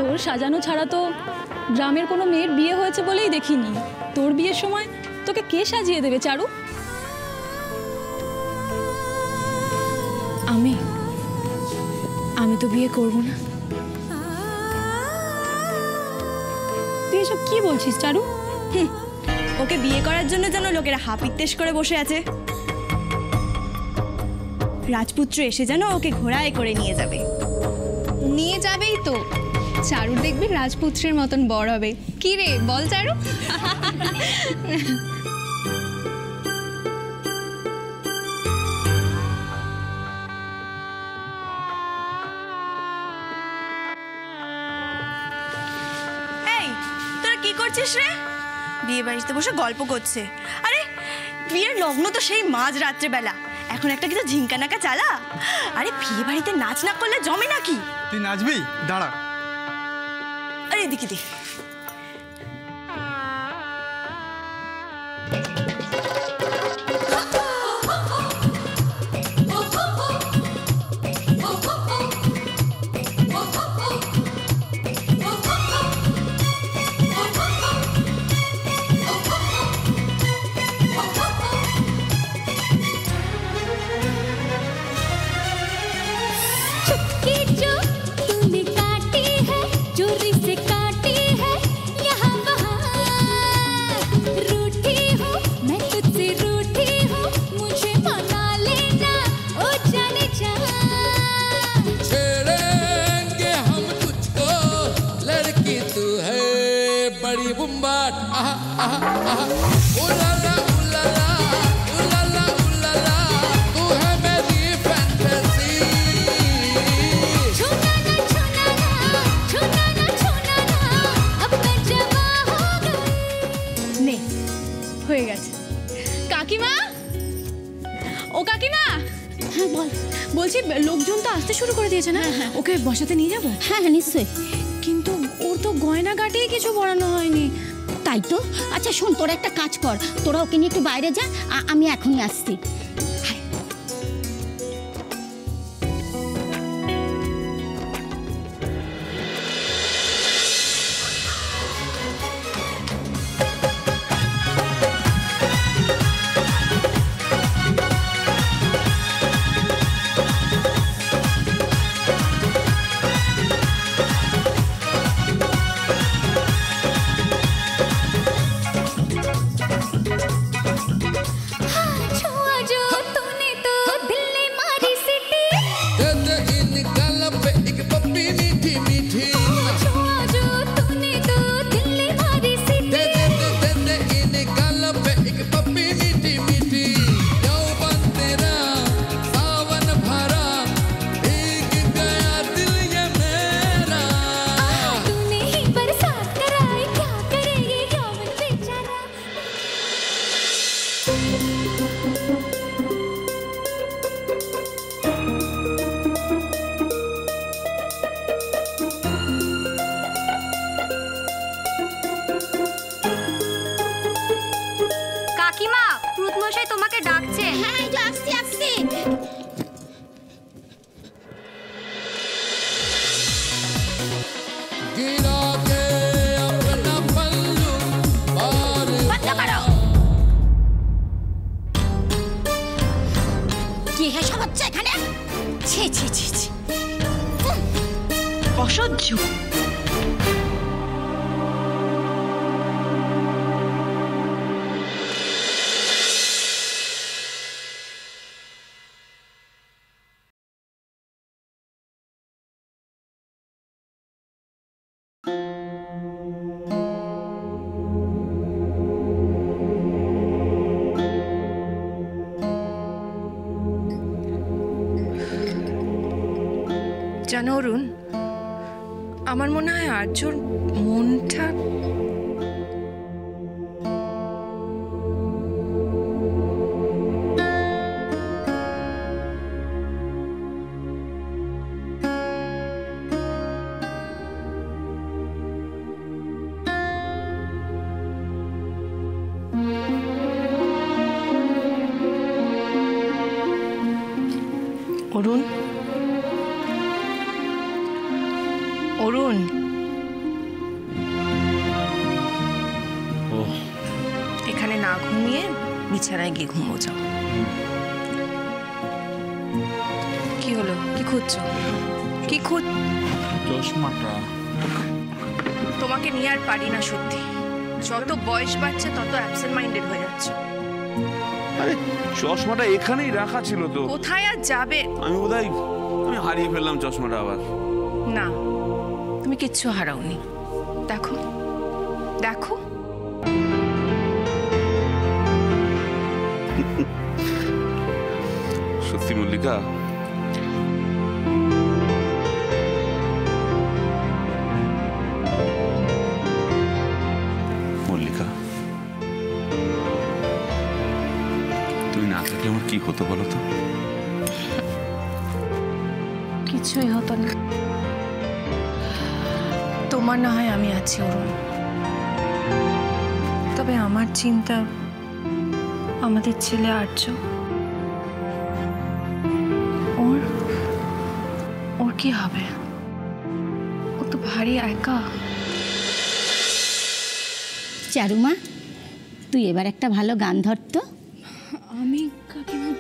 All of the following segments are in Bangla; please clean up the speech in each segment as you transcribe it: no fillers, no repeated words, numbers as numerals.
তোর সাজানো ছাড়া তো গ্রামের কোনো মেয়ের বিয়ে হয়েছে বলেই দেখিনি। তোর বিয়ের সময় তোকে কে সাজিয়ে দেবে চারু? আমি তো বিয়ে করব না। তুই এসব কি বলছিস চারু? ওকে বিয়ে করার জন্য যেন লোকেরা হাপিত্তেশ করে বসে আছে। রাজপুত্র এসে যেন ওকে ঘোড়ায় করে নিয়ে যাবে। নিয়ে যাবেই তো। চারু দেখবি রাজপুত্রের মতন বড় হবে। কি রে বল চারু? এই তোরা কি করছিস রে? বিয়ে বাড়িতে বসে গল্প করছে। আরে বিয়ের লগ্ন তো সেই মাঝ রাত্রে বেলা, এখন একটা কিছু ঝিঙ্কা নাকা চালা। আরে বিয়ে বাড়িতে নাচ না করলে জমে নাকি? তুই নাচবি? দাঁড়া। আরে এদিকে দি। হয়ে গেছে। কাকিমা, ও কাকিমা। হ্যাঁ বল। বলছি লোকজন তো আসতে শুরু করে দিয়েছে না? ওকে বসাতে নিয়ে যাবো? হ্যাঁ হ্যাঁ নিশ্চয়ই। কিন্তু ওর তো গয়না গাটিয়ে কিছু পরানো হয়নি। তাই তো। আচ্ছা শোন, তোরা একটা কাজ কর, তোরা ওকে নিয়ে একটু বাইরে যা, আমি এখনই আসছি। অসহ্য। জানো অরুণ, আমার মনে হয় আর্যর মনটা অরুণ, অরুণ বিছানায় গিয়ে ঘুমো যাও। কি হলো, কি খুঁজছো? কি চশমাটা তোমাকে নিয়ে আর পারি না সত্যি। যত বয়স বাড়ছে তত অ্যাবসেন্ট মাইন্ডেড হয়ে যাচ্ছ। আরে চশমাটা এখানেই রাখা ছিল তো। কোথায় আর যাবে? আমি হারিয়ে ফেললাম চশমাটা আবার। না, তুমি কিচ্ছু হারাওনি। দেখো দেখো, সত্যি মল্লিকা, মল্লিকা তুমি না থাকলে আমার কি হতো বলো তো? কিছুই হতো না। তোমার না হয় আমি আছি অরুণ, তবে আমার চিন্তা আমাদের ছেলে আর্য। ওর কি হবে? ও তো ভারী একা। চারুমা, তুই এবার একটা ভালো গান ধরতো। আমি কাকিমা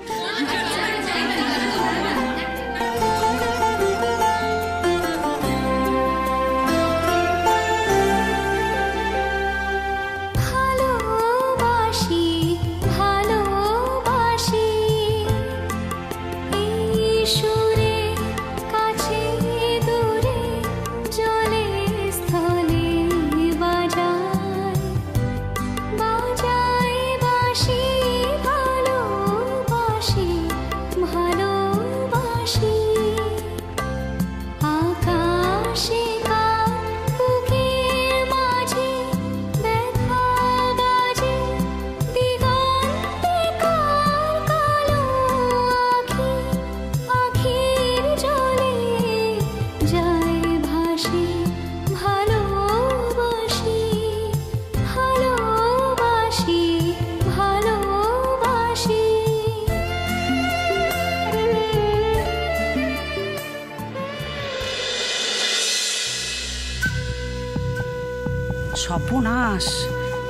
সর্বনাশ,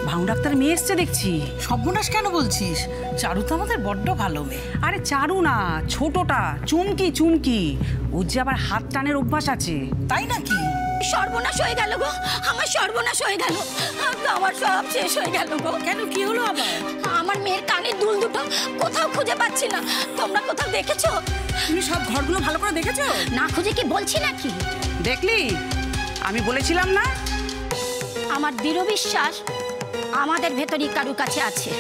ভাঙ ডাক্তার মেয়ে এসছে দেখছি। সর্বনাশ কেন বলছিস? চারু তো আমাদের বড্ড ভালো মেয়ে। আরে চারু না, ছোটটা চুমকি। চুমকি, ওর যে আবার হাত টানের অভ্যাস আছে। তাই নাকি? সর্বনাশ হয়ে গেল গো, আমার সর্বনাশ হয়ে গেল। আমার সব শেষ হয়ে গেল গো। কেন, কি হলো আবার? আমার মেয়ের কানের দুল দুটো কোথাও খুঁজে পাচ্ছি না। তোমরা কোথাও দেখেছো? তুমি সব ঘরগুলো ভালো করে দেখেছো? না খুঁজে কি বলছি নাকি? দেখলি, আমি বলেছিলাম না? আমার দৃঢ় বিশ্বাস আমাদের ভেতরই কারু কাছে আছে।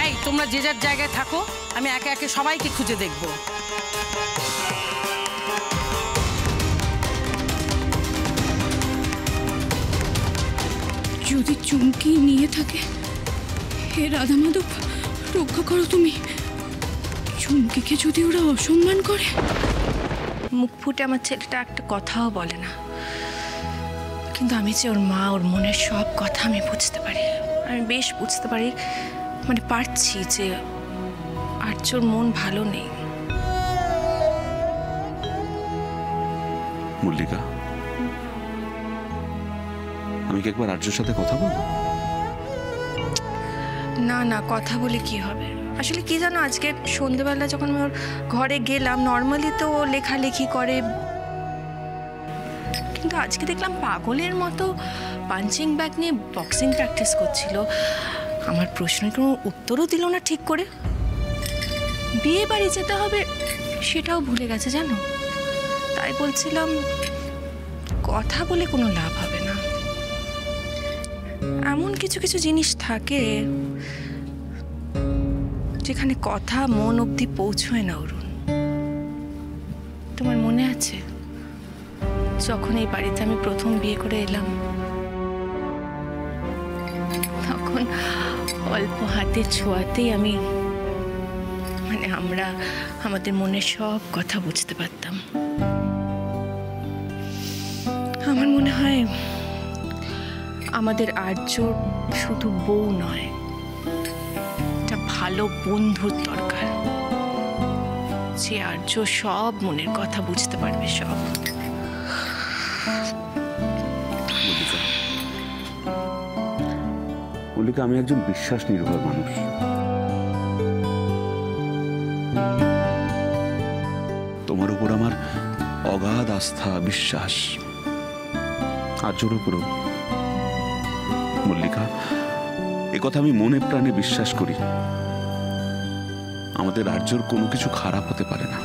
এই, তোমরা যে যার জায়গায় থাকো, আমি একে একে সবাইকে খুঁজে দেখবো। যদি চুমকি নিয়ে থাকে, হে রাধা মাধব রক্ষা করো তুমি। চুমকিকে যদি ওরা অসম্মান করে। মুখ ফুটে আমার ছেলেটা একটা কথাও বলে না, কিন্তু আমি যে ওর মা, ওর মনের সব কথা আমি বুঝতে পারি। আমি বেশ বুঝতে পারি, মানে পারছি যে আর্যর মন ভালো নেই। মল্লিকা, আমি কি একবার আর্যর সাথে কথা বলবো? না না, কথা বলে কি হবে? আসলে কি জানো, আজকে সন্ধ্যেবেলা যখন আমি ওর ঘরে গেলাম, নর্মালি তো ও লেখালেখি করে, কিন্তু আজকে দেখলাম পাগলের মতো পাঞ্চিং ব্যাগ নিয়ে বক্সিং প্র্যাকটিস করছিল। আমার প্রশ্নের কোনো উত্তরও দিল না ঠিক করে। বিয়ে বাড়ি যেতে হবে সেটাও ভুলে গেছে জানো। তাই বলছিলাম কথা বলে কোনো লাভ হবে না। এমন কিছু কিছু জিনিস থাকে যেখানে কথা মন অবধি পৌঁছয় না অরুণ। তোমার মনে আছে যখন এই বাড়িতে আমি প্রথম বিয়ে করে এলাম, তখন অল্প হাতের ছোঁয়াতেই আমি আমরা আমাদের মনের সব কথা বুঝতে পারতাম। আমার মনে হয় আমাদের আর্য শুধু বউ নয়, একটা ভালো বন্ধুর দরকার। যে আর্য সব মনের কথা বুঝতে পারবে, সব। মল্লিকা, মল্লিকা, আমি একজন বিশ্বাস নির্ভর মানুষ। তোমার উপর আমার অগাধ আস্থা, বিশ্বাস, আর্যর উপরও। মল্লিকা, একথা আমি মনে প্রাণে বিশ্বাস করি। আমাদের আর্যর কোনো কিছু খারাপ হতে পারে না।